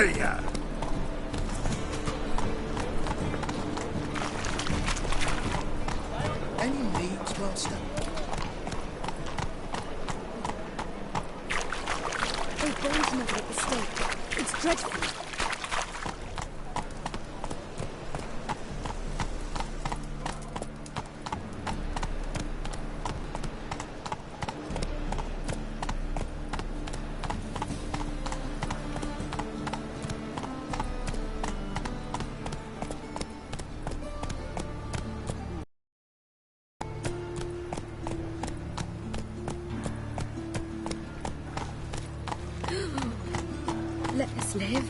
Yeah. Any needs, Master? They burned mother at the stake. It's dreadful. Let us live.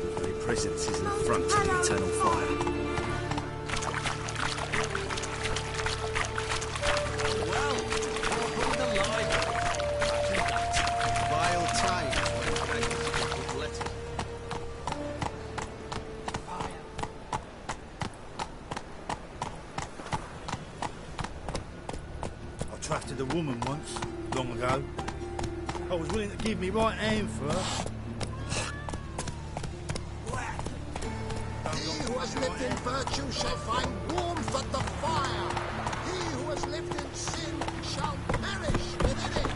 The very presence is an affront to the eternal fire. Trusted a woman once, long ago. I was willing to give me right hand for her. He who has lived in virtue shall find warmth at the fire. He who has lived in sin shall perish within it.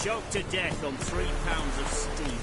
Choked to death on 3 pounds of steel.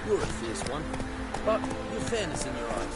You're a fierce one, but with fairness in your eyes.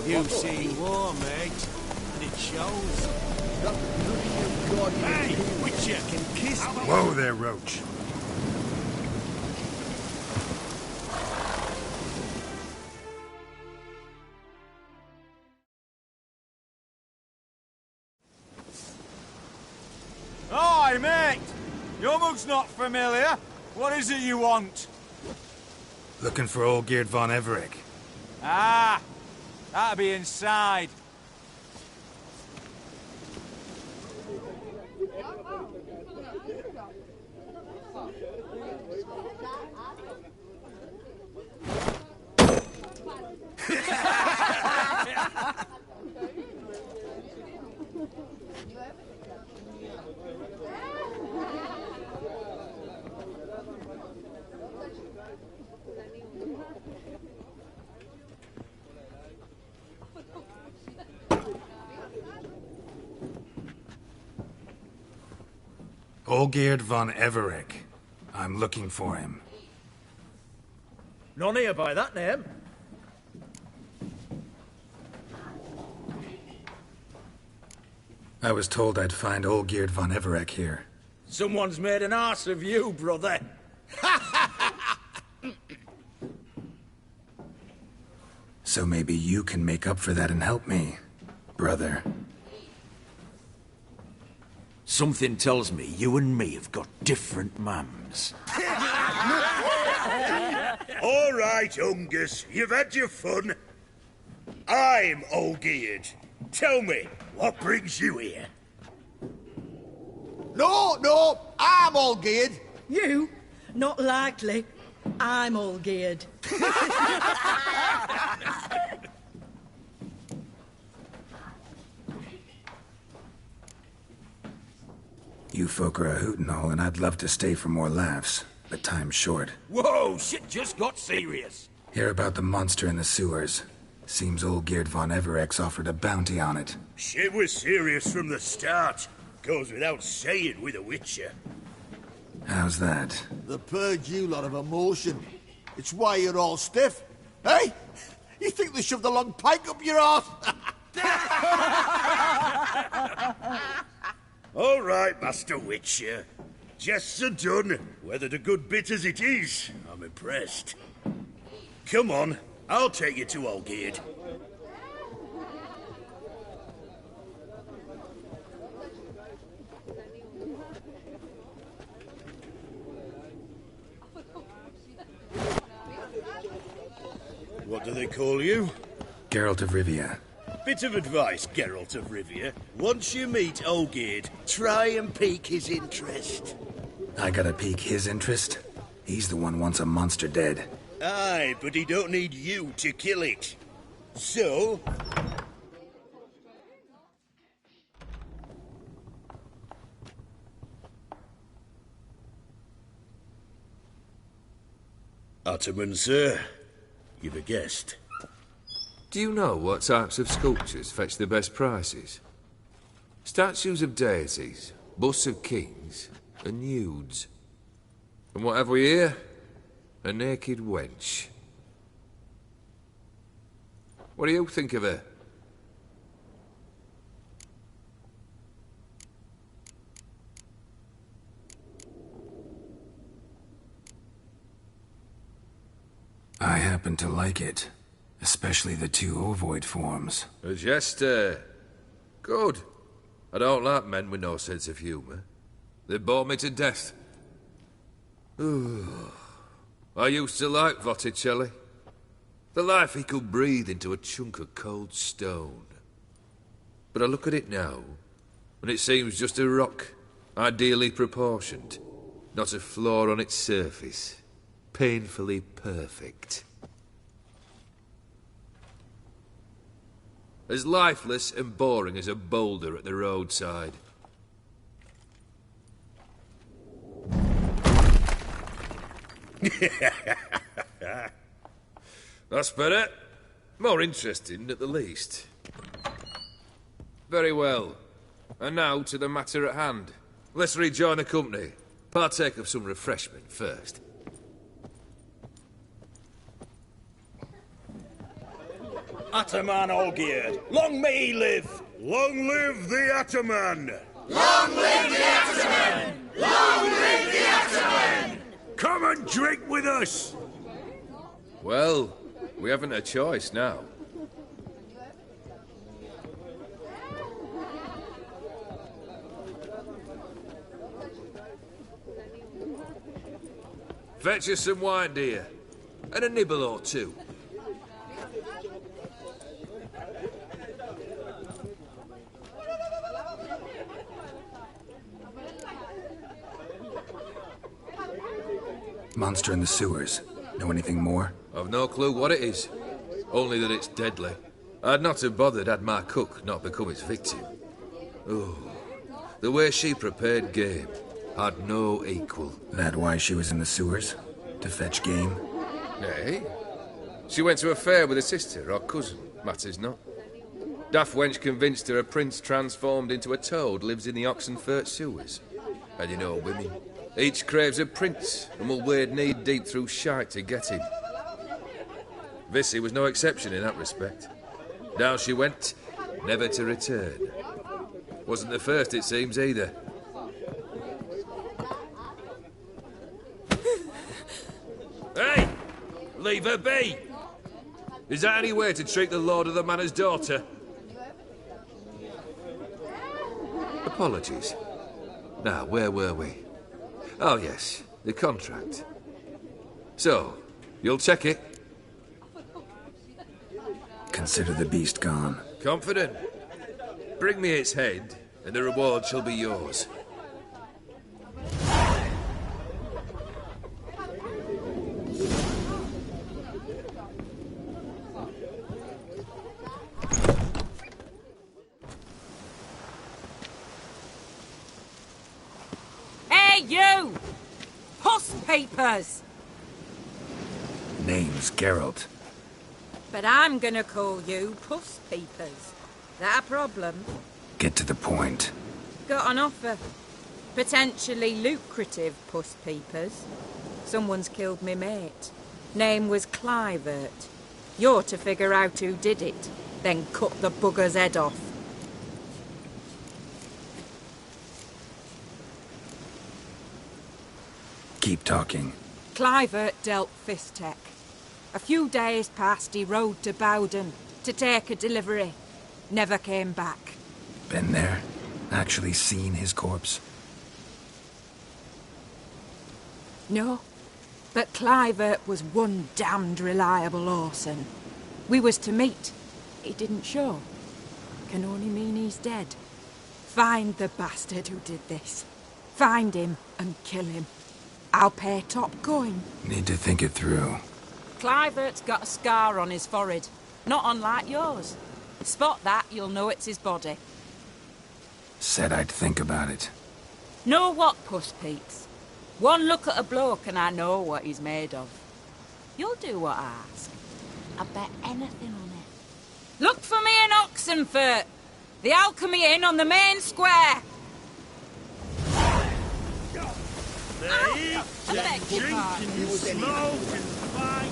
You see war, mate, and it shows. Hey, Witcher can kiss me. Whoa there, Roach. Hi, mate! Your mug's not familiar. What is it you want? Looking for Olgierd von Everec. Ah! That'll be inside. Olgierd von Everec. I'm looking for him. None here by that name. I was told I'd find Olgierd von Everec here. Someone's made an arse of you, brother. So maybe you can make up for that and help me, brother. Something tells me you and me have got different mums. All right, Ungus, you've had your fun. I'm Olgierd. Tell me, what brings you here? No, I'm all geared. You? Not likely. I'm all geared. You folk are a hoot and all, and I'd love to stay for more laughs, but time's short. Whoa, shit just got serious. Hear about the monster in the sewers. Seems Olgierd von Everec's offered a bounty on it. Shit was serious from the start. Goes without saying with a Witcher. How's that? They purge you lot of emotion. It's why you're all stiff. Hey? You think they shoved a long pike up your arse? All right, Master Witcher. Jests are done. Weathered a good bit as it is. I'm impressed. Come on, I'll take you to Olgierd. What do they call you? Geralt of Rivia. Bit of advice, Geralt of Rivia. Once you meet Olgierd, try and pique his interest. I gotta pique his interest? He's the one wants a monster dead. Aye, but he don't need you to kill it. So... Ottoman, sir. You've a guest. Do you know what types of sculptures fetch the best prices? Statues of deities, busts of kings, and nudes. And what have we here? A naked wench. What do you think of her? I happen to like it. Especially the two ovoid forms. A jester. Good. I don't like men with no sense of humour. They bore me to death. Ooh. I used to like Botticelli. The life he could breathe into a chunk of cold stone. But I look at it now, and it seems just a rock, ideally proportioned. Not a flaw on its surface. Painfully perfect. As lifeless and boring as a boulder at the roadside. That's better. More interesting, at the least. Very well. And now to the matter at hand. Let's rejoin the company. Partake of some refreshment first. Ataman Olgierd. Long may he live! Long live the Ataman! Long live the Ataman! Long live the Ataman! Come and drink with us! Well, we haven't a choice now. Fetch us some wine, dear. And a nibble or two. Monster in the sewers. Know anything more? I've no clue what it is. Only that it's deadly. I'd not have bothered had my cook not become its victim. Oh, the way she prepared game had no equal. That why she was in the sewers? To fetch game? Nay. She went to a fair with a sister or cousin, matters not. Daft wench convinced her a prince transformed into a toad lives in the Oxenfurt sewers. And you know women. Each craves a prince and will wade knee-deep through shite to get him. Vissy was no exception in that respect. Down she went, never to return. Wasn't the first, it seems, either. Hey! Leave her be! Is that any way to treat the lord of the manor's daughter? Apologies. Now, where were we? Oh, yes, the contract. So, you'll check it? Consider the beast gone. Confident? Bring me its head, and the reward shall be yours. Hey, you! Puss papers! Name's Geralt. But I'm gonna call you Puss Peepers. That a problem? Get to the point. Got an offer. Potentially lucrative Puss Peepers. Someone's killed me mate. Name was Clivert. You're to figure out who did it, then cut the bugger's head off. Keep talking. Clivert dealt Fistech. A few days passed, he rode to Bowden to take a delivery. Never came back. Been there? Actually seen his corpse? No, but Clivert was one damned reliable Orson. We was to meet. He didn't show. Can only mean he's dead. Find the bastard who did this. Find him and kill him. I'll pay top coin. Need to think it through. Clivert's got a scar on his forehead, not unlike yours. Spot that, you'll know it's his body. Said I'd think about it. Know what, Puss Peeps? One look at a bloke and I know what he's made of. You'll do what I ask. I bet anything on it. Look for me in Oxenfurt. The Alchemy Inn on the main square. They I beg your drink pardon. and smoke and fight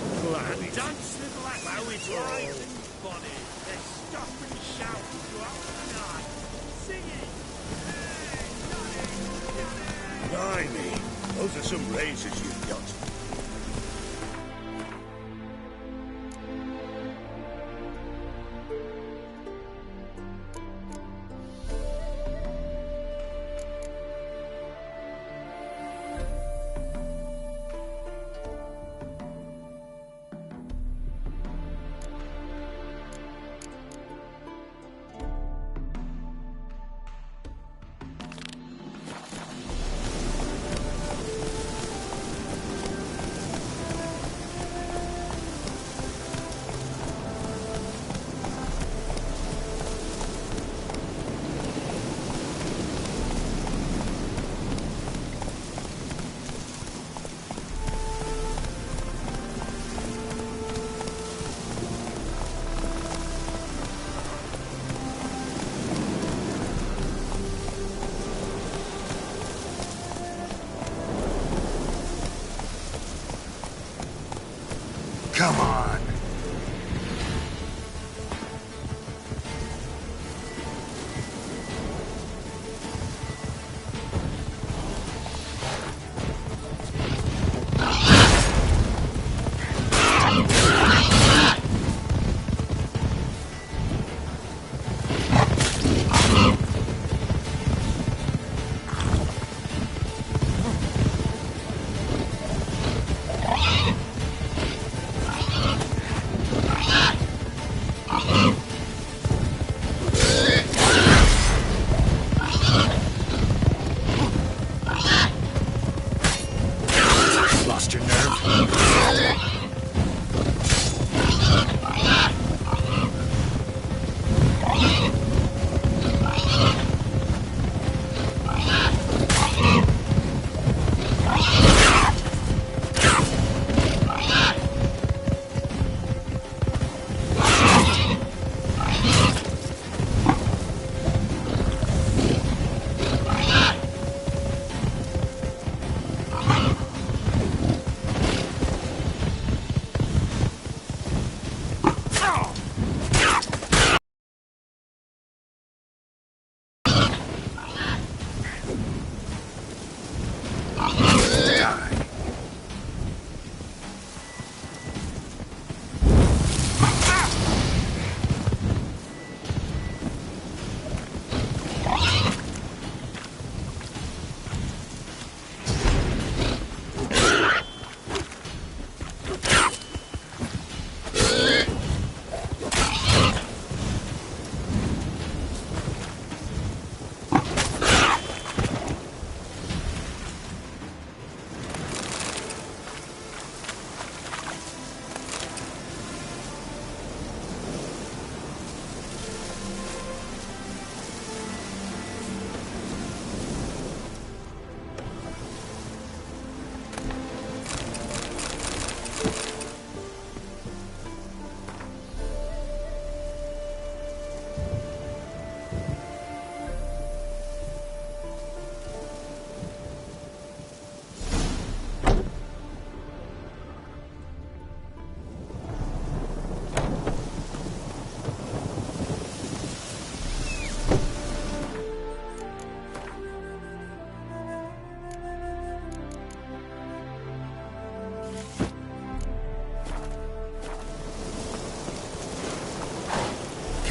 and dance with black with lives and body. They stop and shout throughout the night, singing. Blimey, those are some razors you've got.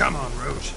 Come on, Roach.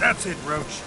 That's it, Roach.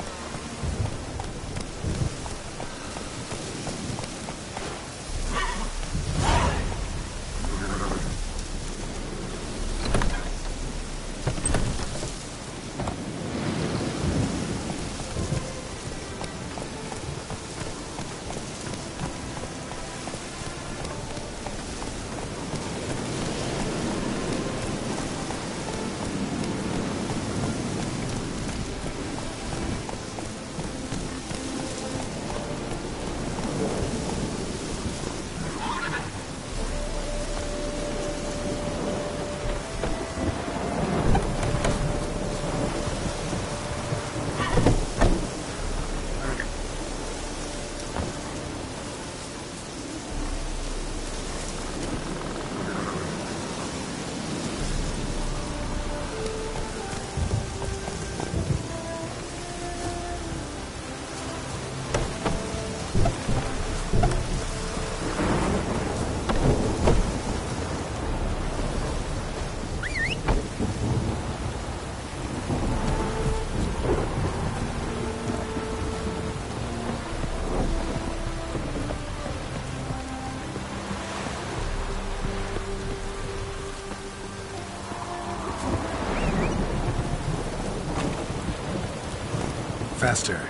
Faster.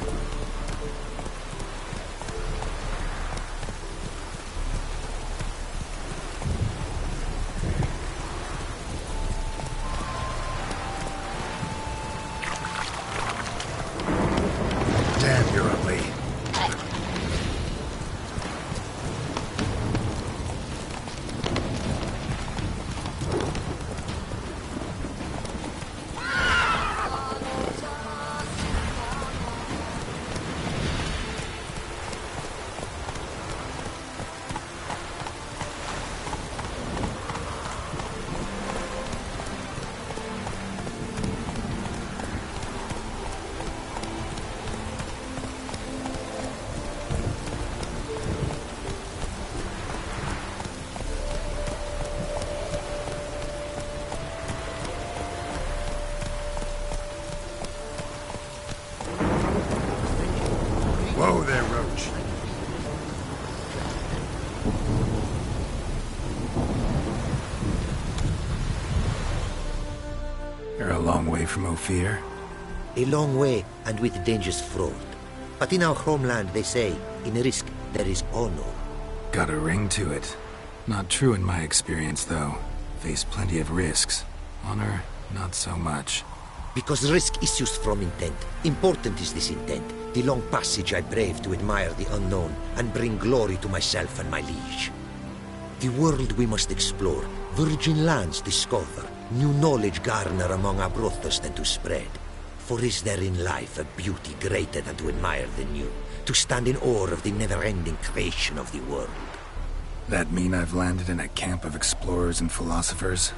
Damn, you're ugly. Whoa there, Roach. You're a long way from Ophir. A long way, and with dangerous fraught. But in our homeland, they say, in risk, there is honor. Got a ring to it. Not true in my experience, though. Face plenty of risks. Honor, not so much. Because risk issues from intent. Important is this intent. The long passage I brave to admire the unknown and bring glory to myself and my liege. The world we must explore, virgin lands discover, new knowledge garner among our brothers than to spread. For is there in life a beauty greater than to admire the new, to stand in awe of the never-ending creation of the world? That mean I've landed in a camp of explorers and philosophers?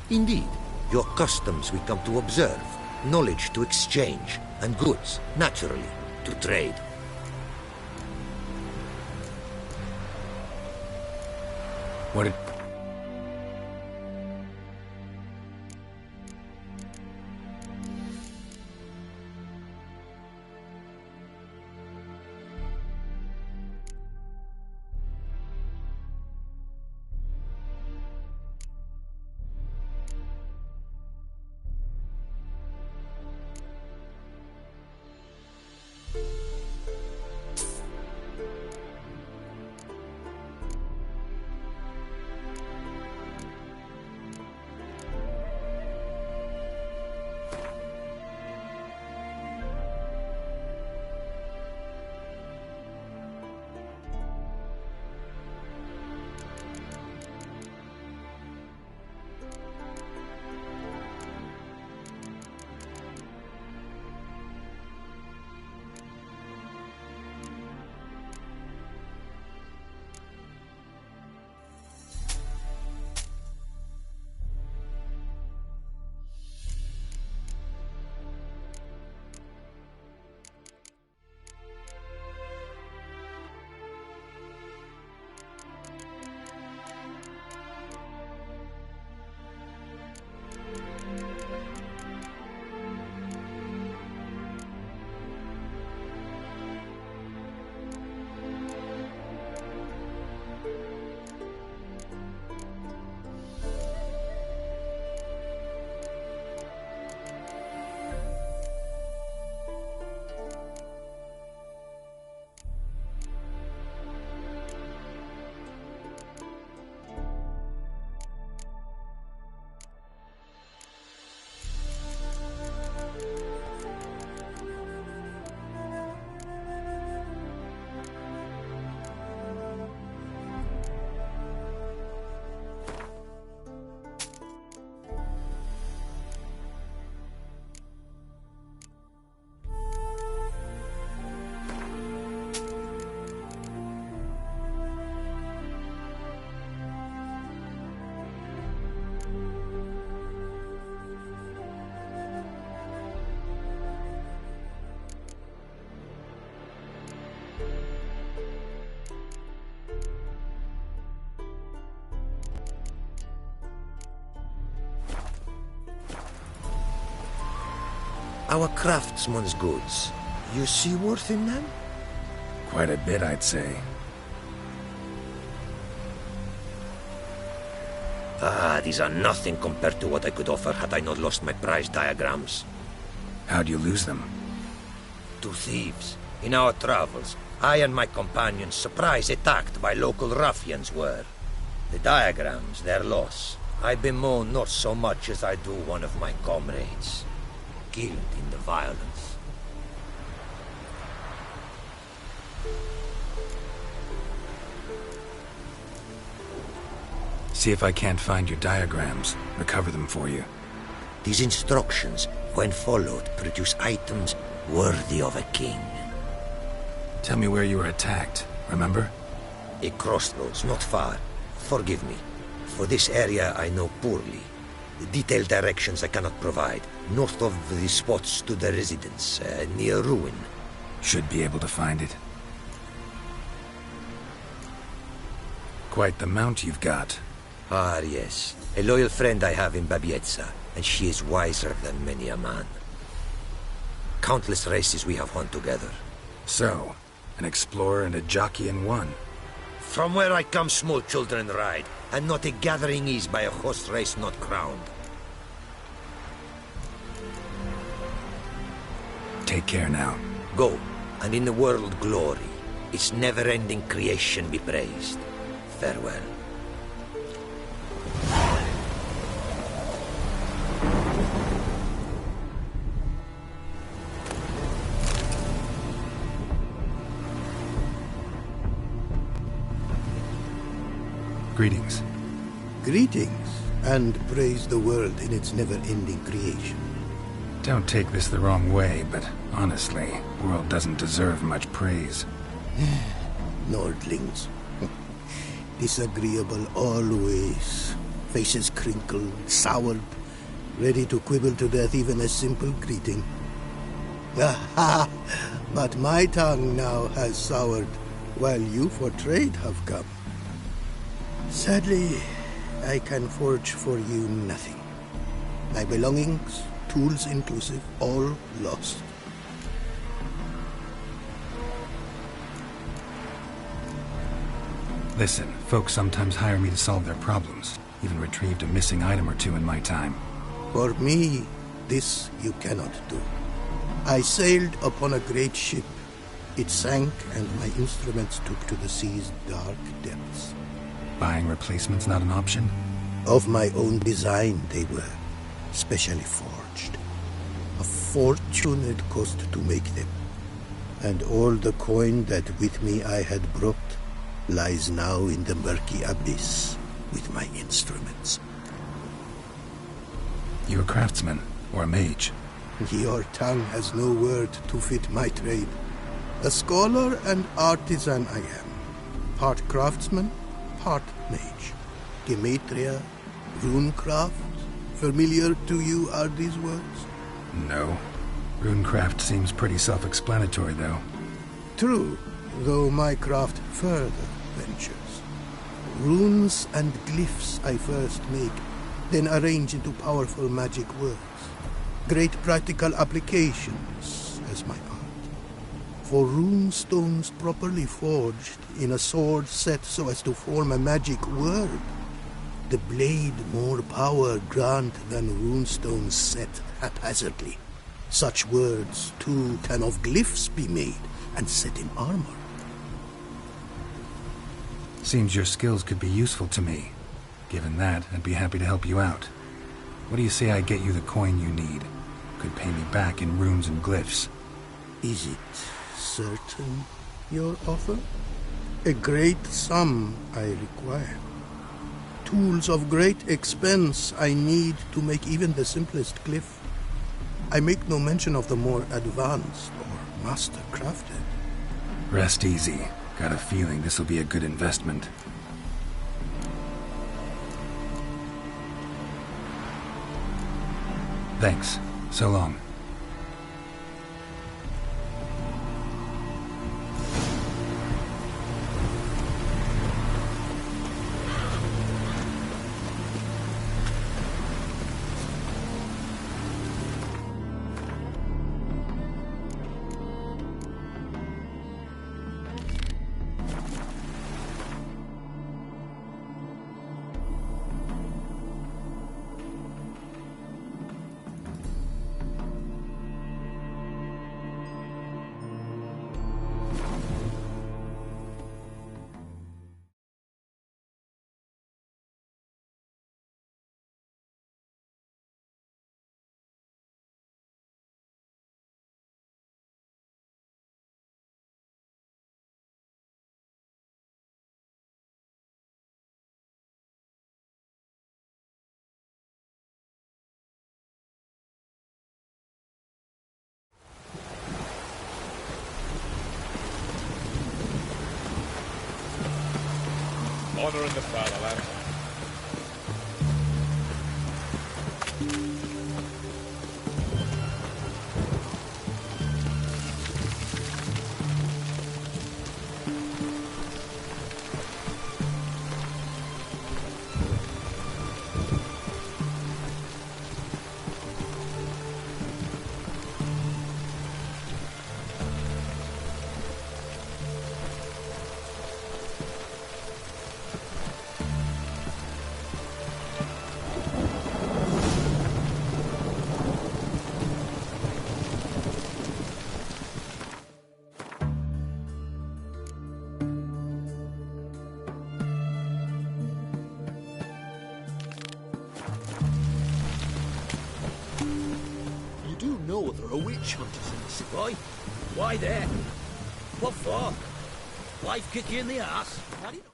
Indeed. Your customs we come to observe. knowledge to exchange, and goods, naturally, to trade. What did... Our craftsman's goods. You see worth in them? Quite a bit, I'd say. Ah, these are nothing compared to what I could offer had I not lost my prize diagrams. How'd you lose them? To thieves. In our travels, I and my companions surprise attacked by local ruffians were. The diagrams, their loss. I bemoan not so much as I do one of my comrades. Killed in the violence. See if I can't find your diagrams. Recover them for you. These instructions, when followed, produce items worthy of a king. Tell me where you were attacked, remember? A crossroads, not far. Forgive me. For this area I know poorly. The detailed directions I cannot provide. North of the spot stood a residence, near ruin. Should be able to find it. Quite the mount you've got. Ah, yes. A loyal friend I have in Babietza, and she is wiser than many a man. Countless races we have won together. So, an explorer and a jockey in one. From where I come, small children ride, and not a gathering is by a horse race not crowned. Take care now. Go, and in the world glory, its never-ending creation be praised. Farewell. Greetings. Greetings, and praise the world in its never-ending creation. Don't take this the wrong way, but honestly, the world doesn't deserve much praise. Nordlings. Disagreeable always. Faces crinkled, soured, ready to quibble to death even a simple greeting. Aha! But my tongue now has soured, while you for trade have come. Sadly, I can forge for you nothing. My belongings, tools inclusive, all lost. Listen, folks sometimes hire me to solve their problems. Even retrieved a missing item or two in my time. For me, this you cannot do. I sailed upon a great ship. It sank, and my instruments took to the sea's dark depths. Buying replacements not an option? Of my own design they were, specially forged. A fortune it cost to make them. And all the coin that with me I had brought lies now in the murky abyss with my instruments. You a craftsman, or a mage? Your tongue has no word to fit my trade. A scholar and artisan I am. Part craftsman, part mage. Gematria, runecraft. Familiar to you are these words? No. Runecraft seems pretty self-explanatory, though. True, though my craft further ventures. Runes and glyphs I first make, then arrange into powerful magic words. Great practical applications as my art. For rune stones properly forged in a sword set so as to form a magic word, the blade more power grant than runestones set haphazardly. Such words, too, can of glyphs be made and set in armor. Seems your skills could be useful to me. Given that, I'd be happy to help you out. What do you say I get you the coin you need? Could pay me back in runes and glyphs. Is it certain, your offer? A great sum I require. Tools of great expense I need to make even the simplest glyph. I make no mention of the more advanced or master-crafted. Rest easy. Got a feeling this'll be a good investment. Thanks. So long. Honor in the fatherland. know there are witch hunters in the city. Why? Why there? What for? Life kick you in the ass? How do you know?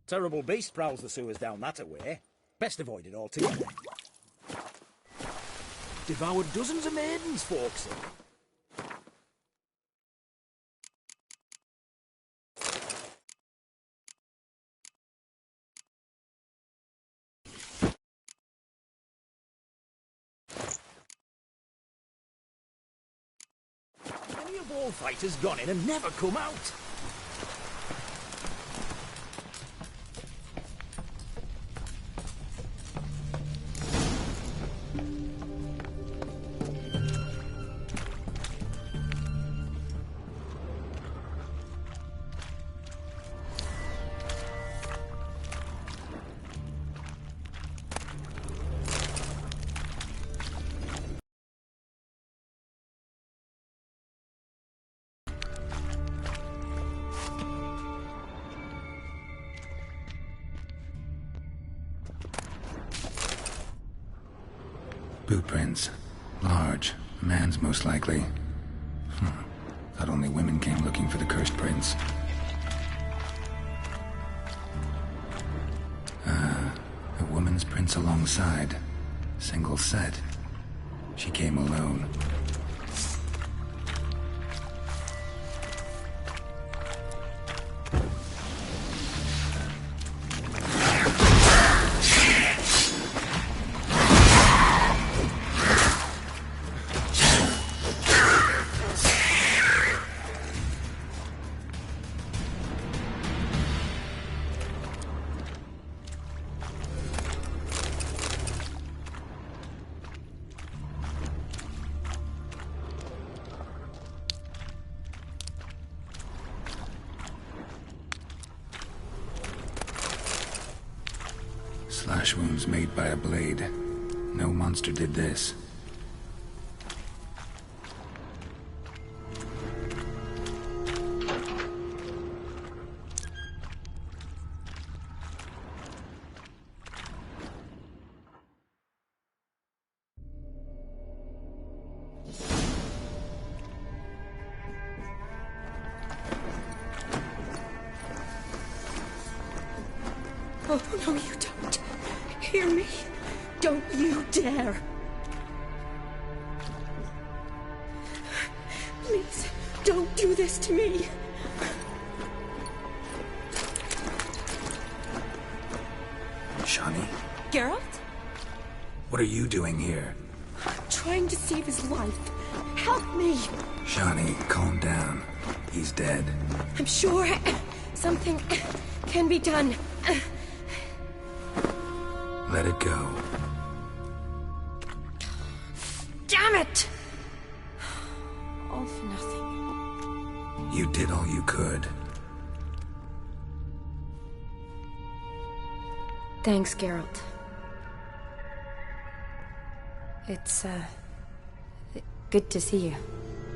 Terrible beast prowls the sewers down that way. Best avoid it altogether. Devoured dozens of maidens, folks. Why have all fighters gone in and never come out? Boot prints. Large. A man's most likely. Thought only women came looking for the cursed prince. A woman's prints alongside. Single set. She came alone. Slash wounds made by a blade. No monster did this. Oh, no, you don't. Hear me? Don't you dare. Please, don't do this to me. Shani? Geralt? What are you doing here? Trying to save his life. Help me. Shani, calm down. He's dead. I'm sure something can be done. Let it go. Damn it! All for nothing. You did all you could. Thanks, Geralt. It's, good to see you.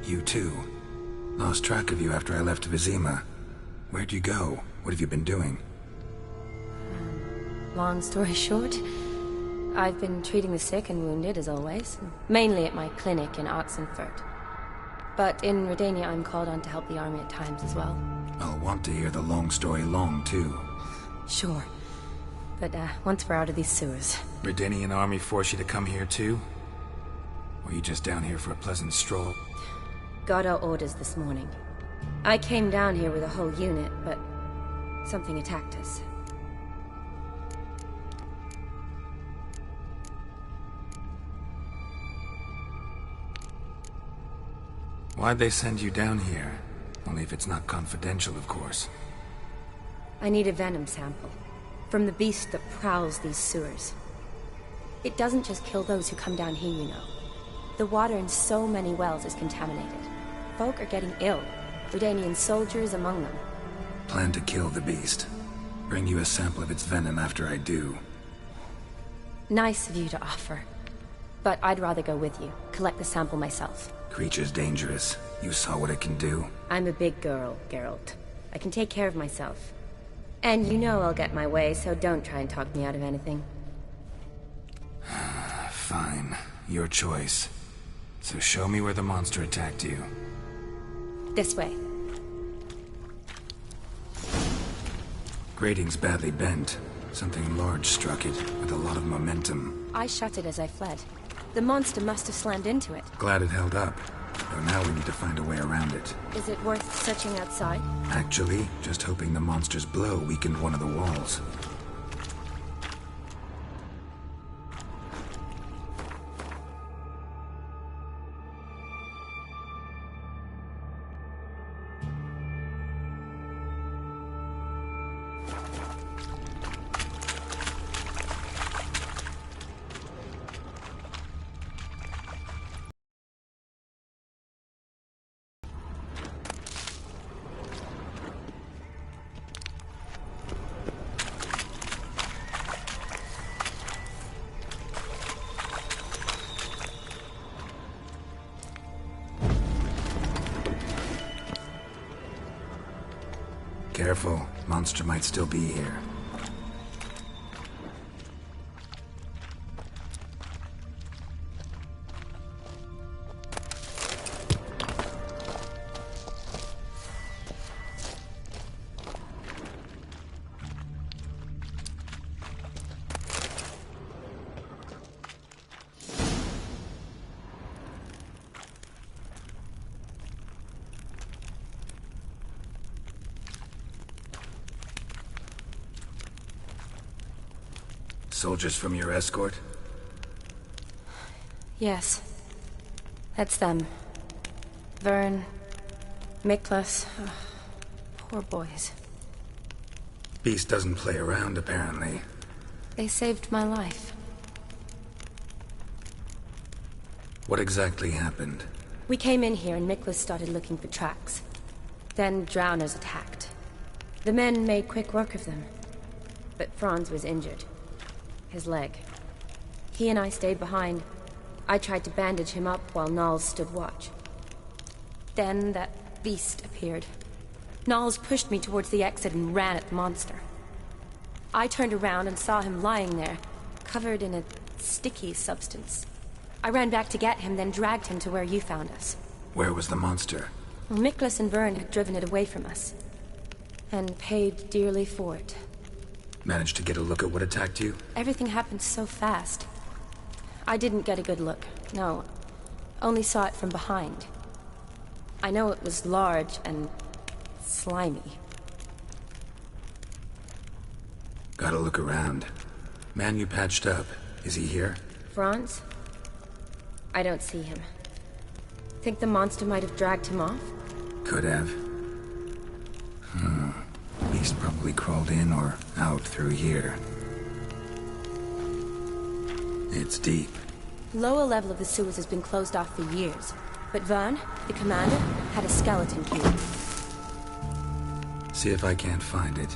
You too. Lost track of you after I left Vizima. Where'd you go? What have you been doing? Long story short, I've been treating the sick and wounded, as always. Mainly at my clinic in Oxenfurt. But in Redania, I'm called on to help the army at times as well. I'll want to hear the long story long, too. Sure. But, once we're out of these sewers... Redanian army force you to come here, too? Or you just down here for a pleasant stroll? Got our orders this morning. I came down here with a whole unit, but... something attacked us. Why'd they send you down here? Only if it's not confidential, of course. I need a venom sample. From the beast that prowls these sewers. It doesn't just kill those who come down here, you know. The water in so many wells is contaminated. Folk are getting ill. Redanian soldiers among them. Plan to kill the beast. Bring you a sample of its venom after I do. Nice of you to offer. But I'd rather go with you. Collect the sample myself. Creature's dangerous. You saw what it can do. I'm a big girl, Geralt. I can take care of myself. And you know I'll get my way, so don't try and talk me out of anything. Fine. Your choice. So show me where the monster attacked you. This way. Grating's badly bent. Something large struck it, with a lot of momentum. I shut it as I fled. The monster must have slammed into it. Glad it held up. Though now we need to find a way around it. Is it worth searching outside? Actually, just hoping the monster's blow weakened one of the walls. Careful, monster might still be here. Soldiers from your escort? Yes. That's them. Vern, Miklas. Poor boys. Beast doesn't play around, apparently. They saved my life. What exactly happened? We came in here and Miklas started looking for tracks. Then drowners attacked. The men made quick work of them. But Franz was injured. His leg. He and I stayed behind. I tried to bandage him up while Nals stood watch. Then that beast appeared. Nals pushed me towards the exit and ran at the monster. I turned around and saw him lying there, covered in a sticky substance. I ran back to get him, then dragged him to where you found us. Where was the monster? Well, Miklas and Vern had driven it away from us. And paid dearly for it. Managed to get a look at what attacked you? Everything happened so fast. I didn't get a good look, no. Only saw it from behind. I know it was large and slimy. Gotta look around. Man you patched up, is he here? Franz? I don't see him. Think the monster might have dragged him off? Could have. Beast probably crawled in or out through here. It's deep. Lower level of the sewers has been closed off for years. But Vern, the commander, had a skeleton key. See if I can't find it.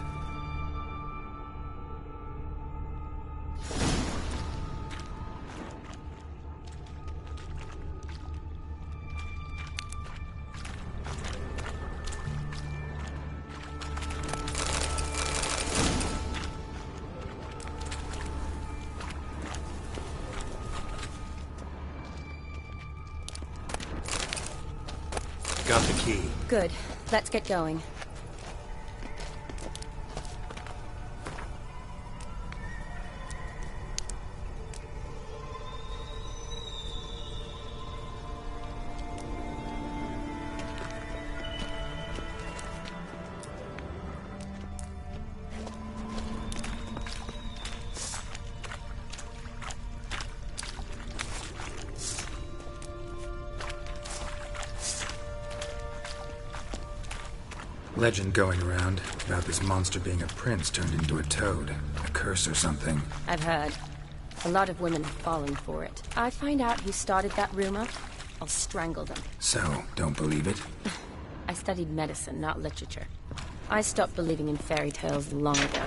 Got the key. Good. Let's get going. Legend going around about this monster being a prince turned into a toad. A curse or something. I've heard. A lot of women have fallen for it. I find out who started that rumor, I'll strangle them. So, don't believe it? I studied medicine, not literature. I stopped believing in fairy tales long ago.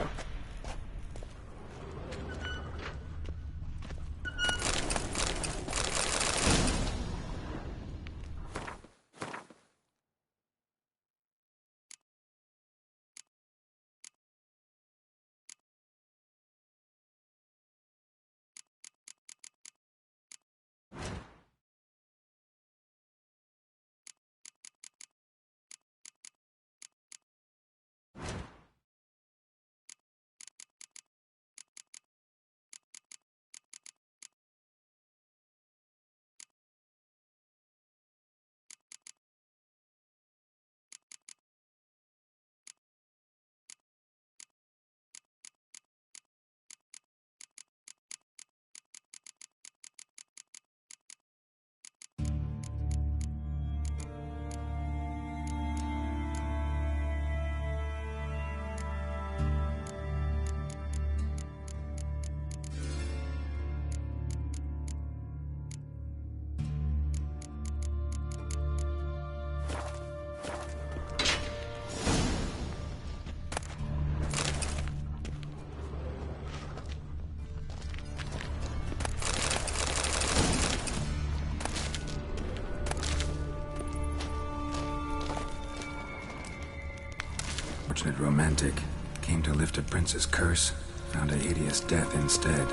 Unfortunate romantic. Came to lift a prince's curse. Found a hideous death instead.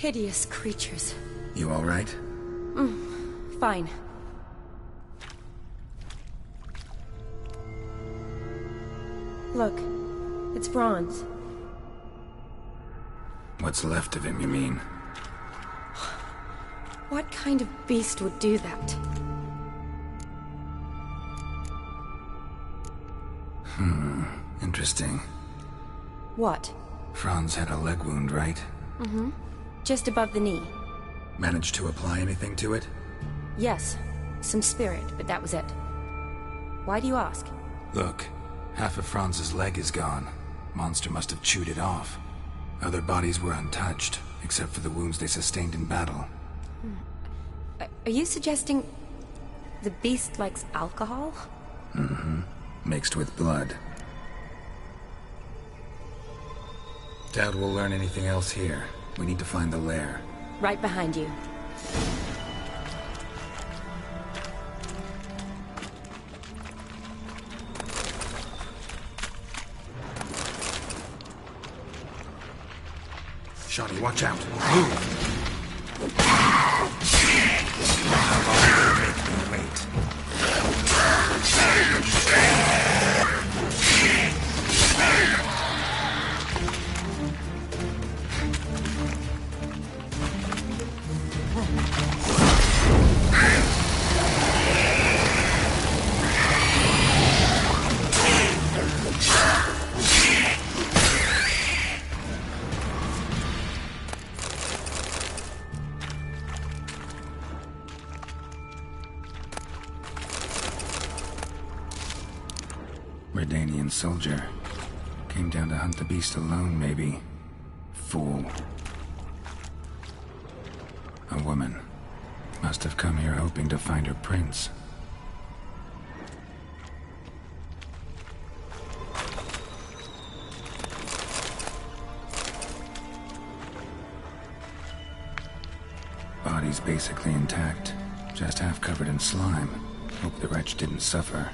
Hideous creatures. You all right? Fine. Look, it's bronze. What's left of him, you mean? What kind of beast would do that? Interesting. What? Franz had a leg wound, right? Just above the knee. Managed to apply anything to it? Yes, some spirit, but that was it. Why do you ask? Look, half of Franz's leg is gone. Monster must have chewed it off. Other bodies were untouched, except for the wounds they sustained in battle. Are you suggesting the beast likes alcohol? Mixed with blood. Doubt we'll learn anything else here. We need to find the lair. Right behind you. Shawty, watch out. Move! How long will it make me wait? Redanian soldier. Came down to hunt the beast alone, maybe. Fool. A woman. Must have come here hoping to find her prince. Body's basically intact. Just half covered in slime. Hope the wretch didn't suffer.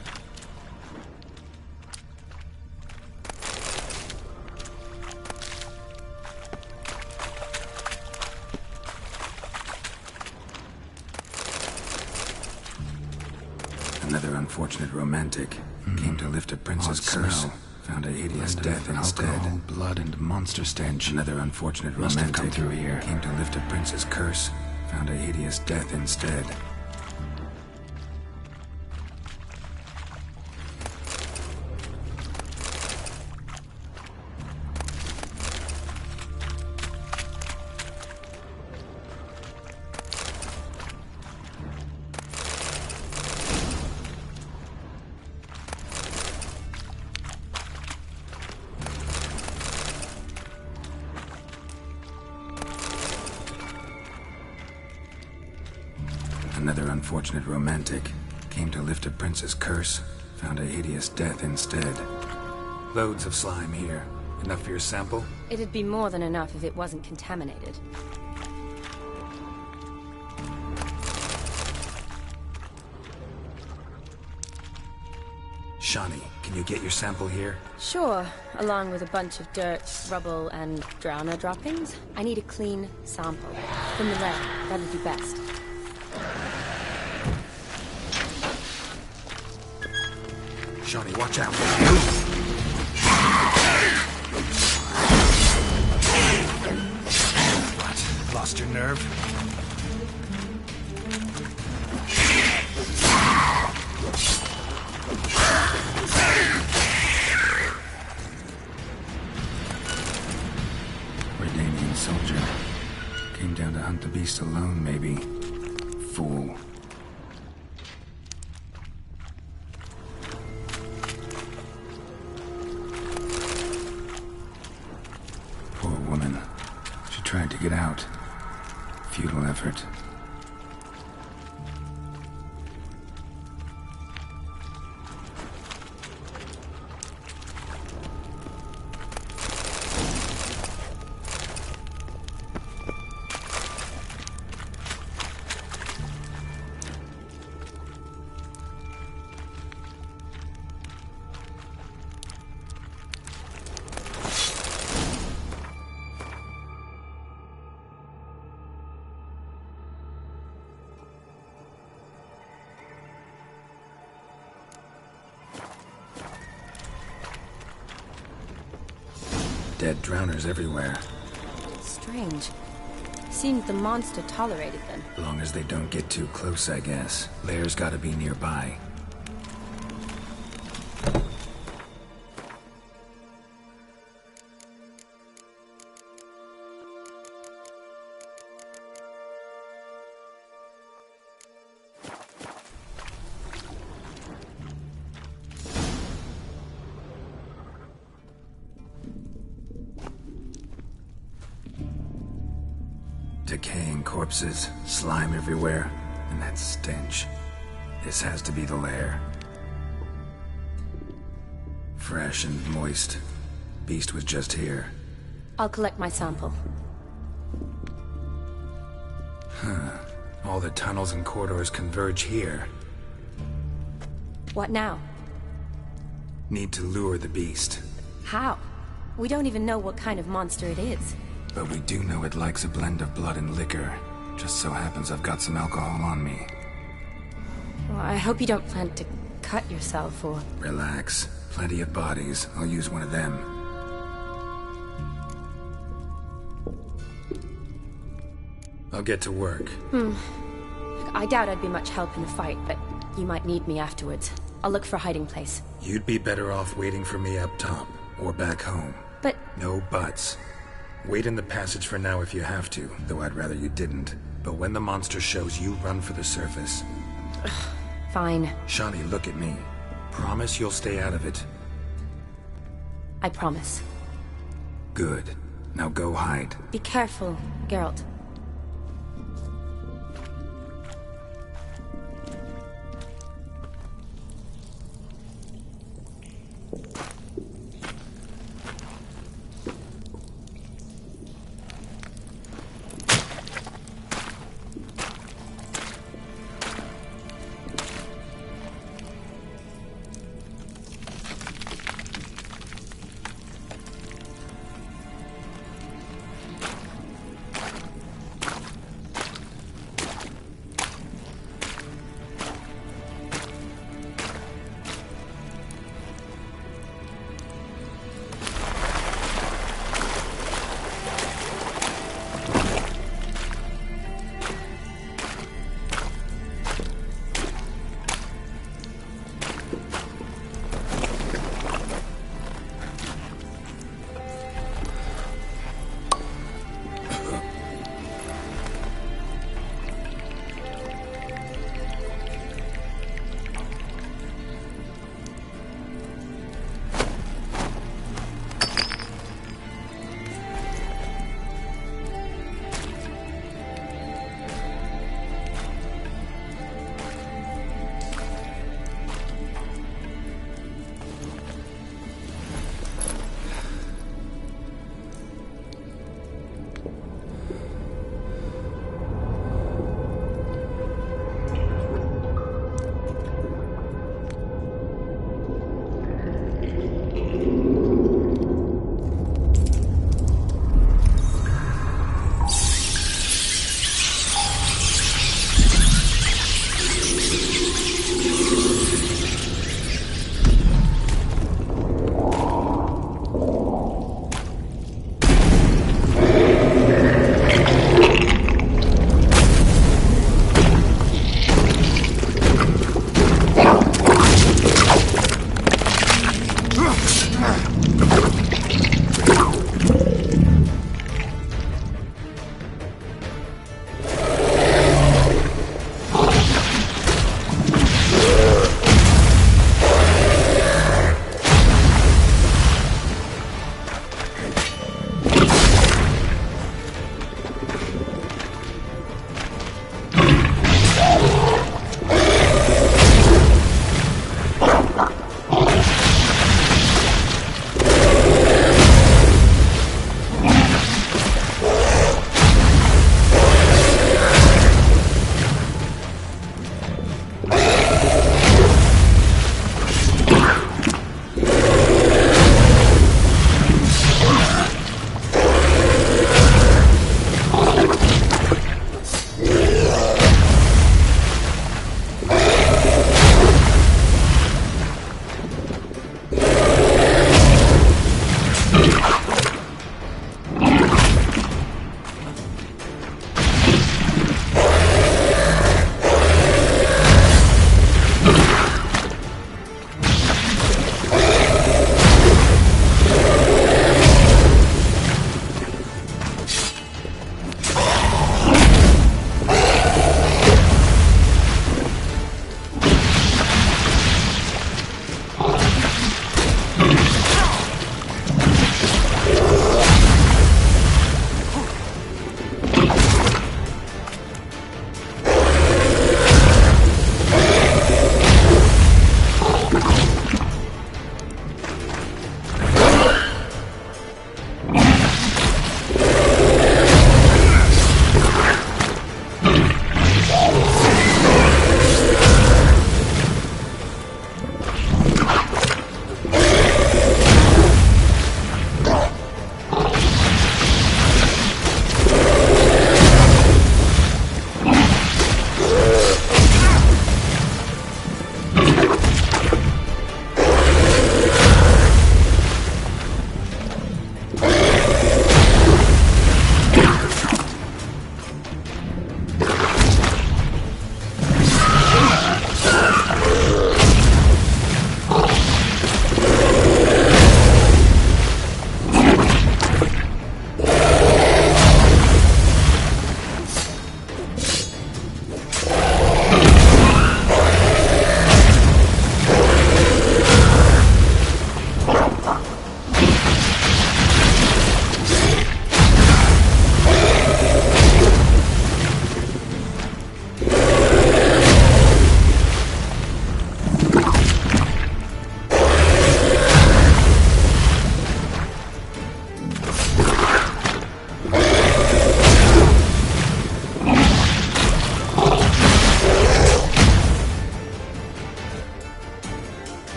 Another unfortunate romantic. Came to lift a prince's curse. Found a hideous death instead. Alcohol, blood, and monster stench. Another unfortunate romantic. Come through here. Came to lift a prince's curse. Found a hideous death instead. Another unfortunate romantic. Came to lift a prince's curse. Found a hideous death instead. Loads of slime here. Enough for your sample? It'd be more than enough if it wasn't contaminated. Shawnee, can you get your sample here? Sure, along with a bunch of dirt, rubble, and drowner droppings. I need a clean sample. From the lair, that'd be best. Shawnee, watch out. What? Lost your nerve? Redanian soldier. Came down to hunt the beast alone, maybe. Fool. Poor woman. She tried to get out. Futile effort. Dead drowners everywhere. Strange. Seems the monster tolerated them. As long as they don't get too close, I guess. Lair's gotta be nearby. Decaying corpses, slime everywhere, and that stench. This has to be the lair. Fresh and moist. Beast was just here. I'll collect my sample. Huh. All the tunnels and corridors converge here. What now? Need to lure the beast. How? We don't even know what kind of monster it is. But we do know it likes a blend of blood and liquor. Just so happens I've got some alcohol on me. Well, I hope you don't plan to cut yourself or... Relax. Plenty of bodies. I'll use one of them. I'll get to work. I doubt I'd be much help in the fight, but you might need me afterwards. I'll look for a hiding place. You'd be better off waiting for me up top, or back home. But... No buts. Wait in the passage for now if you have to, though I'd rather you didn't. But when the monster shows, you run for the surface. Fine. Shawnee, look at me. Promise you'll stay out of it. I promise. Good. Now go hide. Be careful, Geralt.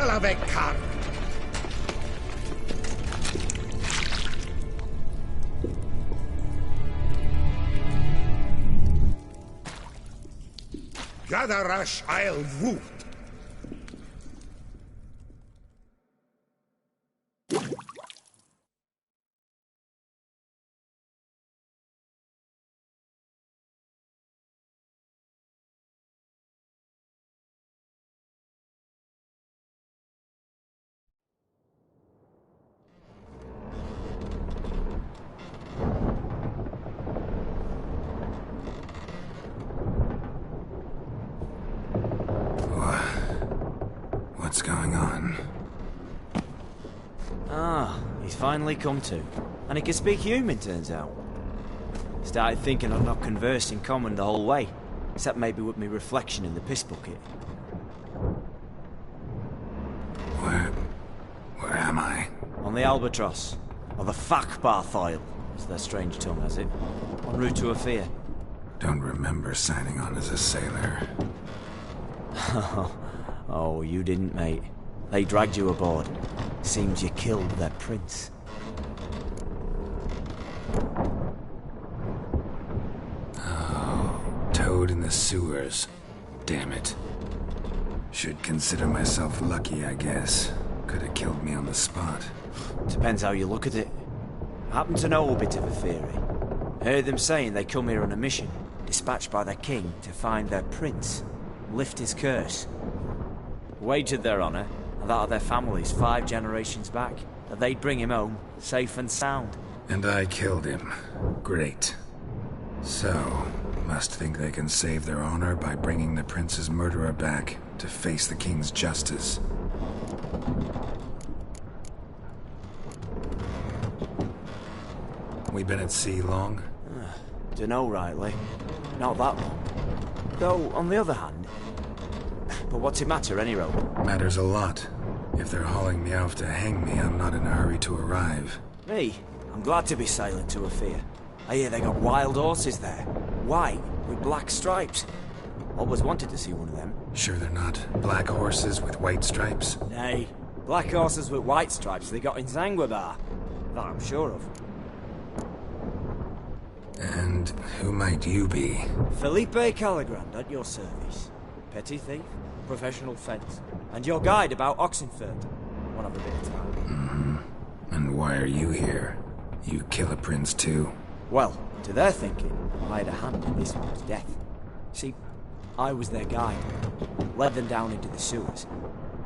Galavekar! Gadarash I'll Woot! What's going on? Ah, he's finally come to. And he can speak human, turns out. Started thinking I'd not conversed in common the whole way, except maybe with me reflection in the piss bucket. Where am I? On the Albatross, or the Fakbarthoil, as their strange tongue has it, en route to Ophir. Don't remember signing on as a sailor. Oh, you didn't, mate. They dragged you aboard. Seems you killed their prince. Oh, toad in the sewers. Damn it. Should consider myself lucky, I guess. Could have killed me on the spot. Depends how you look at it. I happen to know a bit of a theory. Heard them saying they come here on a mission, dispatched by their king to find their prince, lift his curse. Wagered their honour, and that of their families 5 generations back, that they'd bring him home, safe and sound. And I killed him. Great. So, must think they can save their honor by bringing the prince's murderer back to face the king's justice. We been at sea long? Dunno rightly. Not that long. Though, on the other hand... But what's it matter, any road? Matters a lot. If they're hauling me off to hang me, I'm not in a hurry to arrive. Me? I'm glad to be sailing to Ophir. I hear they got wild horses there. White, with black stripes. Always wanted to see one of them. Sure they're not black horses with white stripes? Nay, black horses with white stripes they got in Zanguebar. That I'm sure of. And who might you be? Felipe Caligrand, at your service. Petty thief, professional fence, and your guide about Oxenfurt. Won't have a bit of time. Mm-hmm. And why are you here? You kill a prince too? Well, to their thinking, I had a hand in this one's death. See, I was their guide, led them down into the sewers.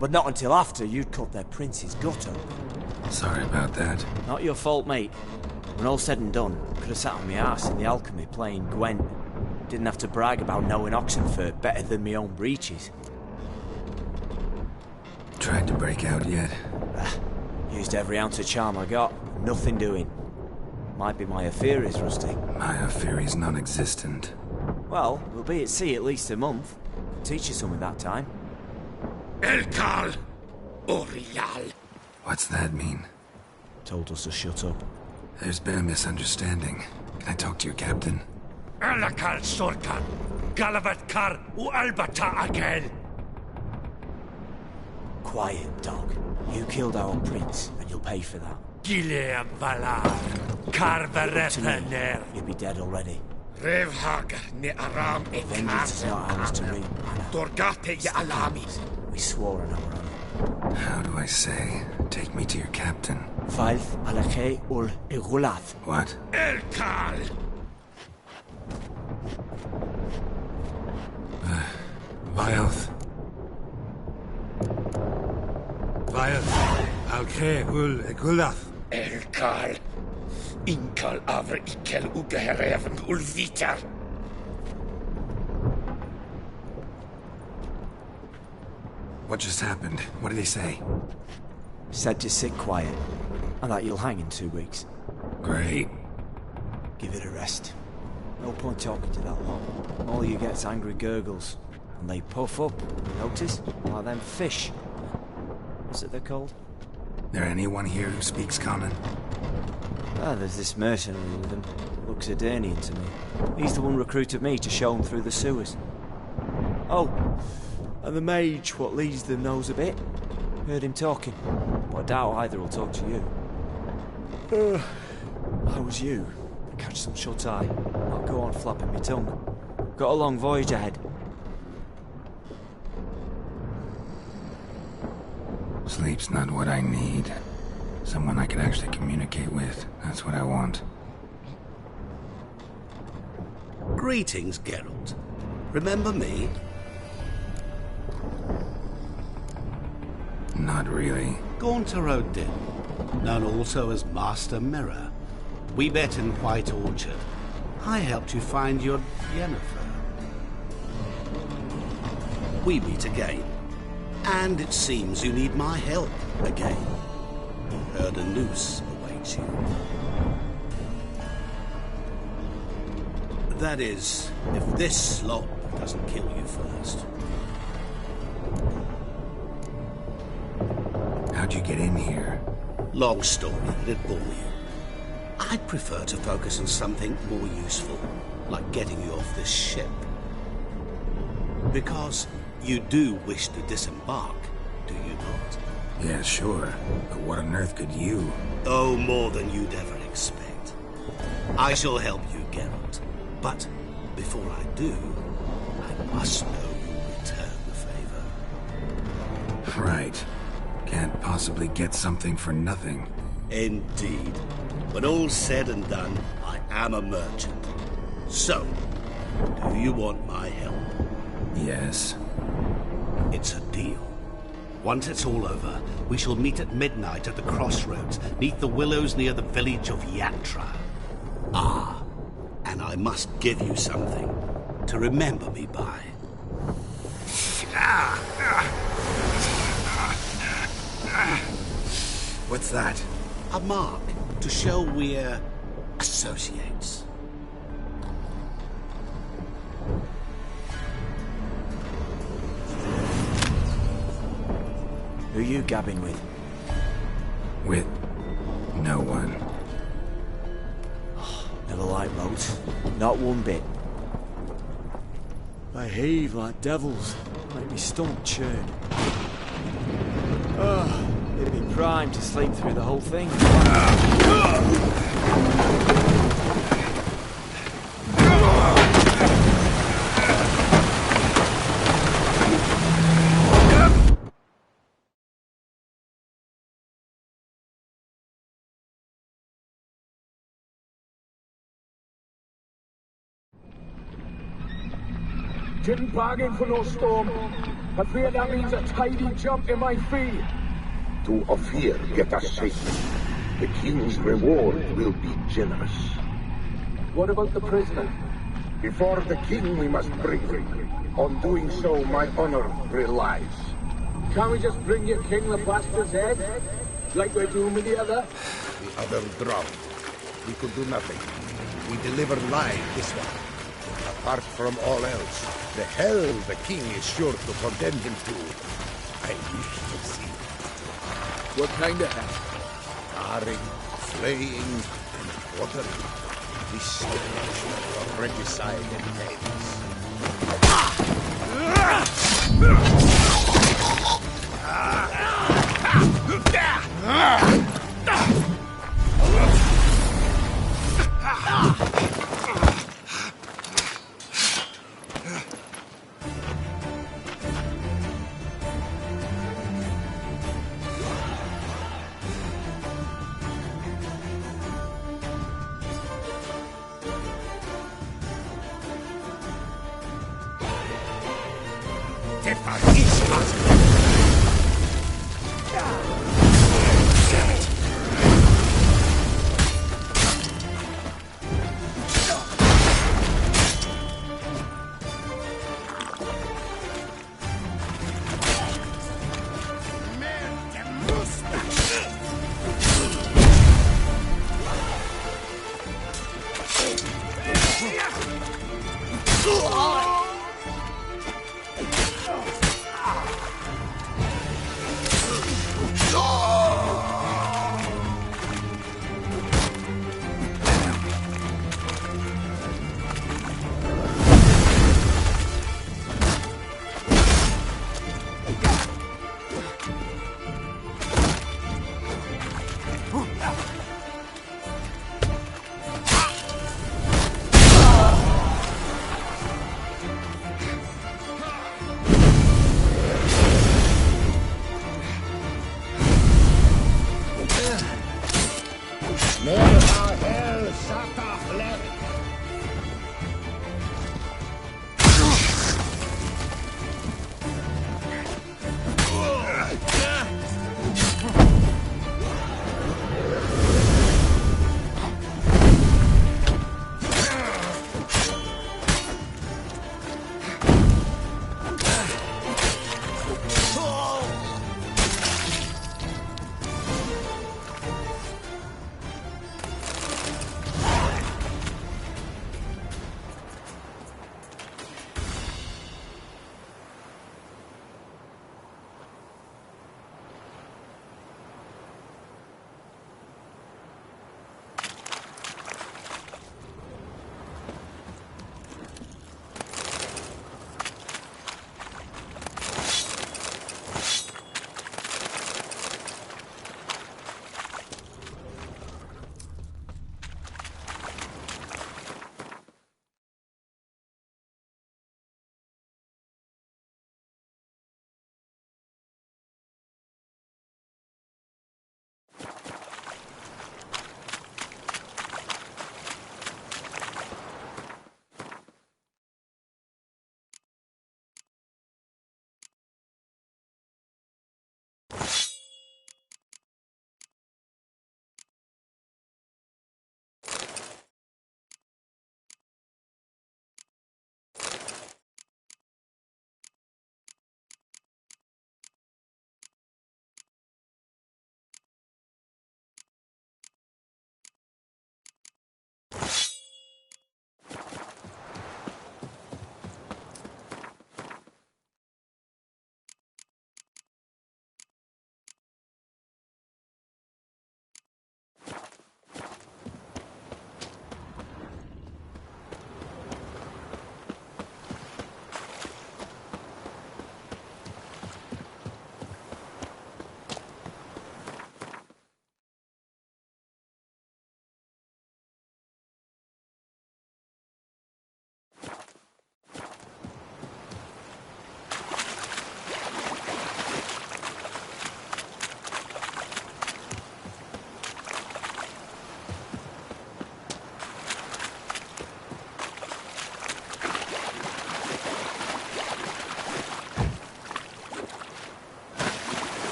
But not until after you'd cut their prince's gut open. Sorry about that. Not your fault, mate. When all said and done, could have sat on my arse in the alchemy playing Gwent. Didn't have to brag about knowing Oxenfurt better than my own breeches. Tried to break out yet? Used every ounce of charm I got. Nothing doing. Might be my Ophiri's rusty. My Ophiri's non-existent. Well, we'll be at sea at least a month. Teach you something that time. Elkal Orial. What's that mean? Told us to shut up. There's been a misunderstanding. Can I talk to your captain? Alakal Sultan, Galavat Kar u Albata Agel. Quiet, dog. You killed our prince, and you'll pay for that. Gileam Valar, Karvarethener. You'll be dead already. Revhag ne Aram Vengeance is not ours to reap, Anna. Dorgate ya Alami. We swore on our honor. How do I say? Take me to your captain. Falth Alakhe ul Igulath. What? Elkal! Vilth. Vilth. Alkhe ul Igulath. Elkal. Inkal avre ikel ugehereven ulvitar. What just happened? What did he say? Said to sit quiet, and that you'll hang in 2 weeks. Great. Give it a rest. No point talking to that lot. All you get's angry gurgles. And they puff up, notice? Like them fish. What's it they're called? There anyone here who speaks common? Ah, there's this mercenary with them. Looks Adernian to me. He's the one recruited me to show him through the sewers. Oh, and the mage what leads them knows a bit. Heard him talking, but I doubt either will talk to you. How was you? Catch some shut-eye. I'll go on flapping my tongue. Got a long voyage ahead. Sleep's not what I need. Someone I can actually communicate with. That's what I want. Greetings, Geralt. Remember me? Not really. Gaunter O'Dill, known also as Master Mirror. We met in White Orchard. I helped you find your Yennefer. We meet again. And it seems you need my help again. Heard a noose awaits you. That is, if this slop doesn't kill you first. How'd you get in here? Long story, it'd bore you. I'd prefer to focus on something more useful, like getting you off this ship. Because you do wish to disembark, do you not? Yeah, sure. But what on earth could you? Oh, more than you'd ever expect. I shall help you, Geralt. But before I do, I must know you return the favor. Right. Can't possibly get something for nothing. Indeed. When all's said and done, I am a merchant. So, do you want my help? Yes. It's a deal. Once it's all over, we shall meet at midnight at the crossroads, neath the willows near the village of Yatra. Ah, and I must give you something to remember me by. What's that? A mark to show we're associates. Who you gabbing with? With no one. Never liked boats. Not one bit. They heave like devils. Make me stomach churn. It'd be prime to sleep through the whole thing. Didn't bargain for no storm. I fear that means a tidy jump in my fee. To Ophir get us safely. The king's reward will be generous. What about the prisoner? Before the king we must bring him. On doing so, my honor relies. Can't we just bring your king the bastard's head? Like we're doing with the other? The other drowned. We could do nothing. We deliver live this one. Apart from all else, the hell the king is sure to condemn him to, I wish to see. What kind of hell? Tarring, flaying, and quartering. This situation of regicide and madness.